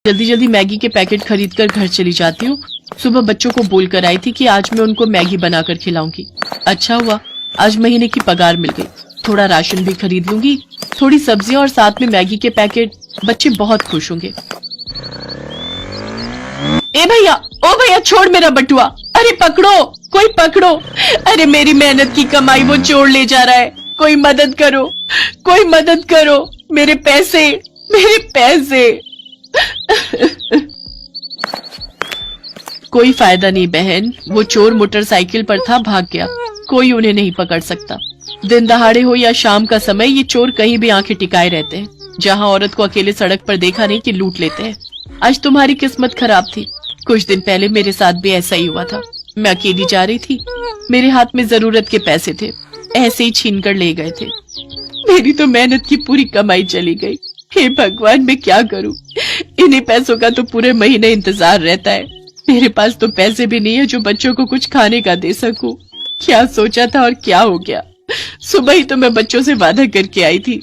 जल्दी जल्दी मैगी के पैकेट खरीद कर घर चली जाती हूँ। सुबह बच्चों को बोल कर आई थी कि आज मैं उनको मैगी बनाकर खिलाऊंगी। अच्छा हुआ आज महीने की पगार मिल गई। थोड़ा राशन भी खरीद लूंगी, थोड़ी सब्जियां और साथ में मैगी के पैकेट। बच्चे बहुत खुश होंगे। ए भैया, ओ भैया, छोड़ मेरा बटुआ। अरे पकड़ो, कोई पकड़ो। अरे मेरी मेहनत की कमाई वो चोर ले जा रहा है। कोई मदद करो, कोई मदद करो। मेरे पैसे, मेरे पैसे। कोई फायदा नहीं बहन, वो चोर मोटरसाइकिल पर था, भाग गया। कोई उन्हें नहीं पकड़ सकता। दिन दहाड़े हो या शाम का समय, ये चोर कहीं भी आंखें टिकाए रहते हैं। जहां औरत को अकेले सड़क पर देखा नहीं कि लूट लेते हैं। आज तुम्हारी किस्मत खराब थी। कुछ दिन पहले मेरे साथ भी ऐसा ही हुआ था। मैं अकेली जा रही थी, मेरे हाथ में जरूरत के पैसे थे, ऐसे ही छीन कर ले गए थे। मेरी तो मेहनत की पूरी कमाई चली गई। हे भगवान, मैं क्या करूं? इन्हीं पैसों का तो पूरे महीने इंतजार रहता है। मेरे पास तो पैसे भी नहीं है जो बच्चों को कुछ खाने का दे सकूं। क्या सोचा था और क्या हो गया। सुबह ही तो मैं बच्चों से वादा करके आई थी।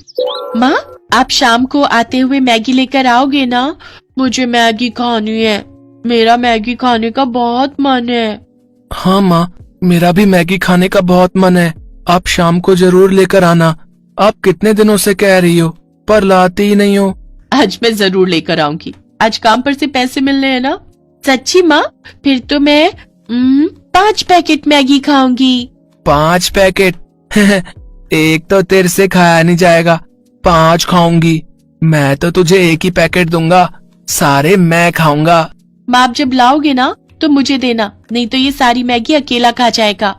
माँ, आप शाम को आते हुए मैगी लेकर आओगे ना? मुझे मैगी खानी है। मेरा मैगी खाने का बहुत मन है। हाँ माँ, मेरा भी मैगी खाने का बहुत मन है। आप शाम को जरूर लेकर आना। आप कितने दिनों से कह रही हो पर लाती ही नहीं हो। आज मैं जरूर लेकर आऊंगी। आज काम पर से पैसे मिलने हैं ना? सच्ची माँ? फिर तो मैं 5 पैकेट मैगी खाऊंगी। 5 पैकेट? एक तो तेरे से खाया नहीं जाएगा, 5 खाऊंगी। मैं तो तुझे एक ही पैकेट दूंगा, सारे मैं खाऊंगा। माँ, आप जब लाओगे ना तो मुझे देना, नहीं तो ये सारी मैगी अकेला खा जाएगा।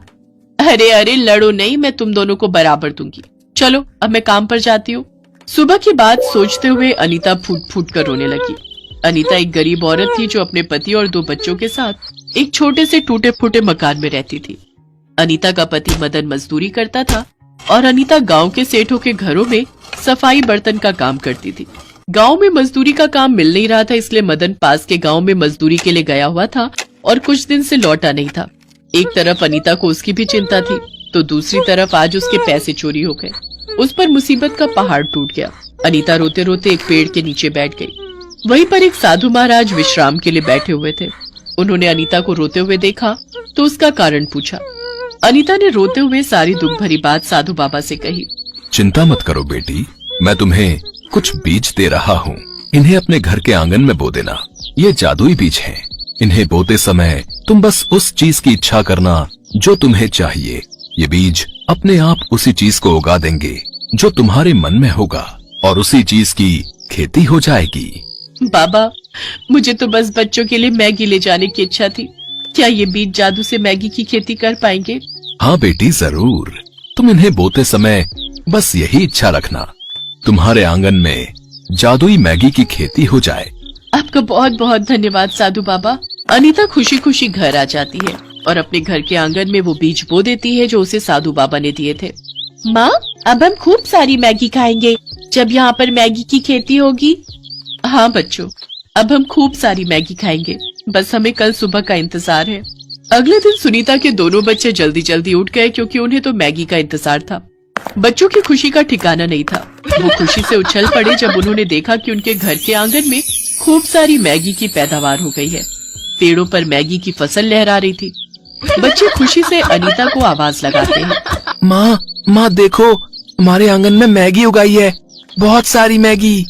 अरे अरे, लड़ो नहीं, मैं तुम दोनों को बराबर दूंगी। चलो अब मैं काम पर जाती हूँ। सुबह की बात सोचते हुए अनीता फूट फूट कर रोने लगी। अनीता एक गरीब औरत थी जो अपने पति और 2 बच्चों के साथ एक छोटे से टूटे फूटे मकान में रहती थी। अनीता का पति मदन मजदूरी करता था और अनीता गांव के सेठों के घरों में सफाई बर्तन का काम करती थी। गांव में मजदूरी का काम मिल नहीं रहा था, इसलिए मदन पास के गांव में मजदूरी के लिए गया हुआ था और कुछ दिन से लौटा नहीं था। एक तरफ अनीता को उसकी भी चिंता थी, तो दूसरी तरफ आज उसके पैसे चोरी हो गए। उस पर मुसीबत का पहाड़ टूट गया। अनीता रोते रोते एक पेड़ के नीचे बैठ गई। वहीं पर एक साधु महाराज विश्राम के लिए बैठे हुए थे। उन्होंने अनीता को रोते हुए देखा तो उसका कारण पूछा। अनीता ने रोते हुए सारी दुख भरी बात साधु बाबा से कही। चिंता मत करो बेटी, मैं तुम्हें कुछ बीज दे रहा हूँ। इन्हें अपने घर के आंगन में बो देना। ये जादुई बीज हैं। इन्हें बोते समय तुम बस उस चीज की इच्छा करना जो तुम्हें चाहिए। ये बीज अपने आप उसी चीज को उगा देंगे जो तुम्हारे मन में होगा और उसी चीज की खेती हो जाएगी। बाबा, मुझे तो बस बच्चों के लिए मैगी ले जाने की इच्छा थी। क्या ये बीज जादू से मैगी की खेती कर पाएंगे? हाँ बेटी, जरूर। तुम इन्हें बोते समय बस यही इच्छा रखना, तुम्हारे आंगन में जादुई मैगी की खेती हो जाए। आपका बहुत बहुत धन्यवाद साधु बाबा। अनीता खुशी खुशी घर आ जाती है और अपने घर के आंगन में वो बीज बो देती है जो उसे साधु बाबा ने दिए थे। माँ, अब हम खूब सारी मैगी खाएंगे जब यहाँ पर मैगी की खेती होगी। हाँ बच्चों, अब हम खूब सारी मैगी खाएंगे, बस हमें कल सुबह का इंतजार है। अगले दिन सुनीता के दोनों बच्चे जल्दी जल्दी उठ गए क्योंकि उन्हें तो मैगी का इंतजार था। बच्चों की खुशी का ठिकाना नहीं था। वो खुशी से उछल पड़े जब उन्होंने देखा कि उनके घर के आंगन में खूब सारी मैगी की पैदावार हो गई है। पेड़ों पर मैगी की फसल लहरा रही थी। बच्चे खुशी से अनीता को आवाज लगाते हैं। माँ देखो, हमारे आंगन में मैगी उगाई है, बहुत सारी मैगी।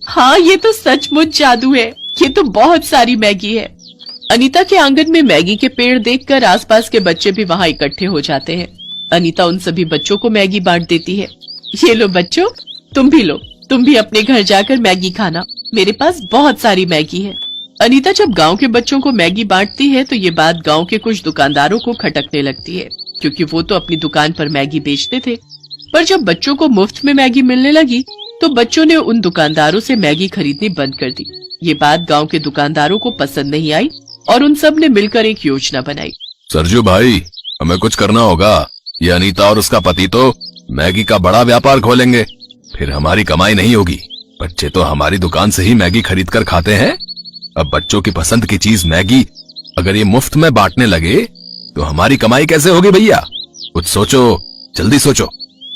हाँ, ये तो सचमुच जादू है। ये तो बहुत सारी मैगी है। अनीता के आंगन में मैगी के पेड़ देखकर आसपास के बच्चे भी वहाँ इकट्ठे हो जाते हैं। अनीता उन सभी बच्चों को मैगी बांट देती है। ये लो बच्चों, तुम भी लो, तुम भी अपने घर जाकर मैगी खाना। मेरे पास बहुत सारी मैगी है। अनीता जब गांव के बच्चों को मैगी बांटती है तो ये बात गांव के कुछ दुकानदारों को खटकने लगती है, क्योंकि वो तो अपनी दुकान पर मैगी बेचते थे। पर जब बच्चों को मुफ्त में मैगी मिलने लगी तो बच्चों ने उन दुकानदारों से मैगी खरीदनी बंद कर दी। ये बात गांव के दुकानदारों को पसंद नहीं आई और उन सब ने मिलकर एक योजना बनाई। सरजू भाई, हमें कुछ करना होगा। ये अनीता और उसका पति तो मैगी का बड़ा व्यापार खोलेंगे, फिर हमारी कमाई नहीं होगी। बच्चे तो हमारी दुकान से ही मैगी खरीद कर खाते हैं। अब बच्चों की पसंद की चीज मैगी अगर ये मुफ्त में बांटने लगे तो हमारी कमाई कैसे होगी भैया? कुछ सोचो, जल्दी सोचो।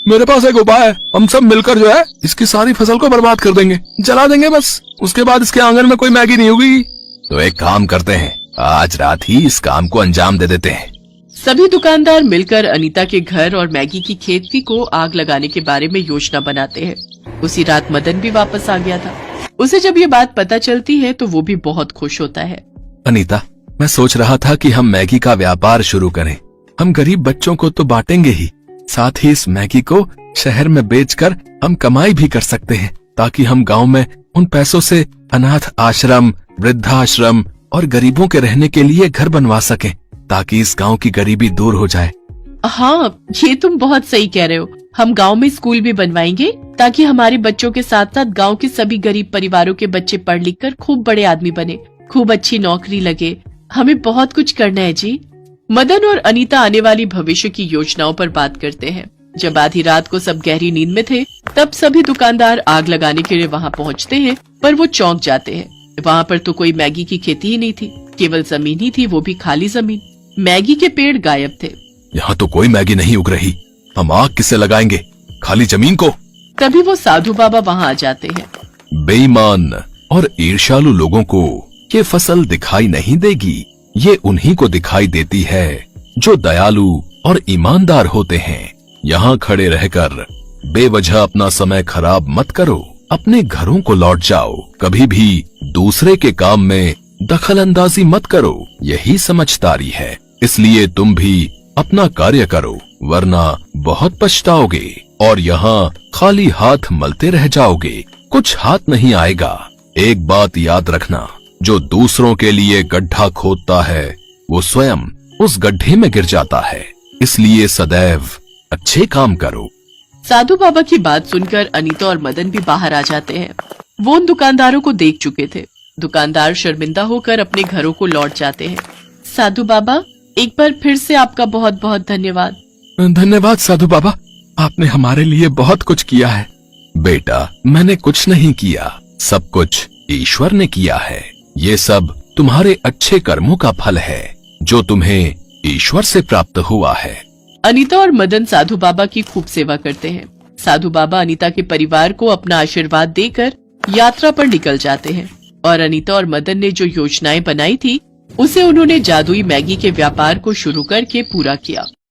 मेरे पास एक उपाय है। हम सब मिलकर जो है इसकी सारी फसल को बर्बाद कर देंगे, जला देंगे बस। उसके बाद इसके आंगन में कोई मैगी नहीं होगी। तो एक काम करते हैं, आज रात ही इस काम को अंजाम दे देते हैं। सभी दुकानदार मिलकर अनीता के घर और मैगी की खेती को आग लगाने के बारे में योजना बनाते हैं। उसी रात मदन भी वापस आ गया था। उसे जब ये बात पता चलती है तो वो भी बहुत खुश होता है। अनीता, मैं सोच रहा था कि हम मैगी का व्यापार शुरू करें। हम गरीब बच्चों को तो बांटेंगे ही, साथ ही इस मैगी को शहर में बेचकर हम कमाई भी कर सकते हैं, ताकि हम गांव में उन पैसों से अनाथ आश्रम, वृद्धाश्रम और गरीबों के रहने के लिए घर बनवा सकें, ताकि इस गांव की गरीबी दूर हो जाए। हाँ, ये तुम बहुत सही कह रहे हो। हम गांव में स्कूल भी बनवाएंगे, ताकि हमारे बच्चों के साथ साथ गांव के सभी गरीब परिवारों के बच्चे पढ़ लिख कर खूब बड़े आदमी बने, खूब अच्छी नौकरी लगे। हमें बहुत कुछ करना है जी। मदन और अनीता आने वाली भविष्य की योजनाओं पर बात करते हैं। जब आधी रात को सब गहरी नींद में थे, तब सभी दुकानदार आग लगाने के लिए वहाँ पहुँचते हैं, पर वो चौंक जाते हैं। वहाँ पर तो कोई मैगी की खेती ही नहीं थी, केवल जमीन ही थी, वो भी खाली जमीन। मैगी के पेड़ गायब थे। यहाँ तो कोई मैगी नहीं उग रही, हम आग किससे लगाएंगे खाली जमीन को? तभी वो साधु बाबा वहाँ आ जाते हैं। बेईमान और ईर्ष्यालु लोगों को ये फसल दिखाई नहीं देगी। ये उन्हीं को दिखाई देती है जो दयालु और ईमानदार होते हैं। यहाँ खड़े रहकर बेवजह अपना समय खराब मत करो, अपने घरों को लौट जाओ। कभी भी दूसरे के काम में दखल अंदाजी मत करो, यही समझदारी है। इसलिए तुम भी अपना कार्य करो, वरना बहुत पछताओगे और यहाँ खाली हाथ मलते रह जाओगे, कुछ हाथ नहीं आएगा। एक बात याद रखना, जो दूसरों के लिए गड्ढा खोदता है वो स्वयं उस गड्ढे में गिर जाता है। इसलिए सदैव अच्छे काम करो। साधु बाबा की बात सुनकर अनीता और मदन भी बाहर आ जाते हैं। वो उन दुकानदारों को देख चुके थे। दुकानदार शर्मिंदा होकर अपने घरों को लौट जाते हैं। साधु बाबा, एक बार फिर से आपका बहुत बहुत धन्यवाद। धन्यवाद साधु बाबा, आपने हमारे लिए बहुत कुछ किया है। बेटा, मैंने कुछ नहीं किया, सब कुछ ईश्वर ने किया है। ये सब तुम्हारे अच्छे कर्मों का फल है, जो तुम्हें ईश्वर से प्राप्त हुआ है। अनीता और मदन साधु बाबा की खूब सेवा करते हैं। साधु बाबा अनीता के परिवार को अपना आशीर्वाद देकर यात्रा पर निकल जाते हैं और अनीता और मदन ने जो योजनाएं बनाई थी, उसे उन्होंने जादुई मैगी के व्यापार को शुरू करके पूरा किया।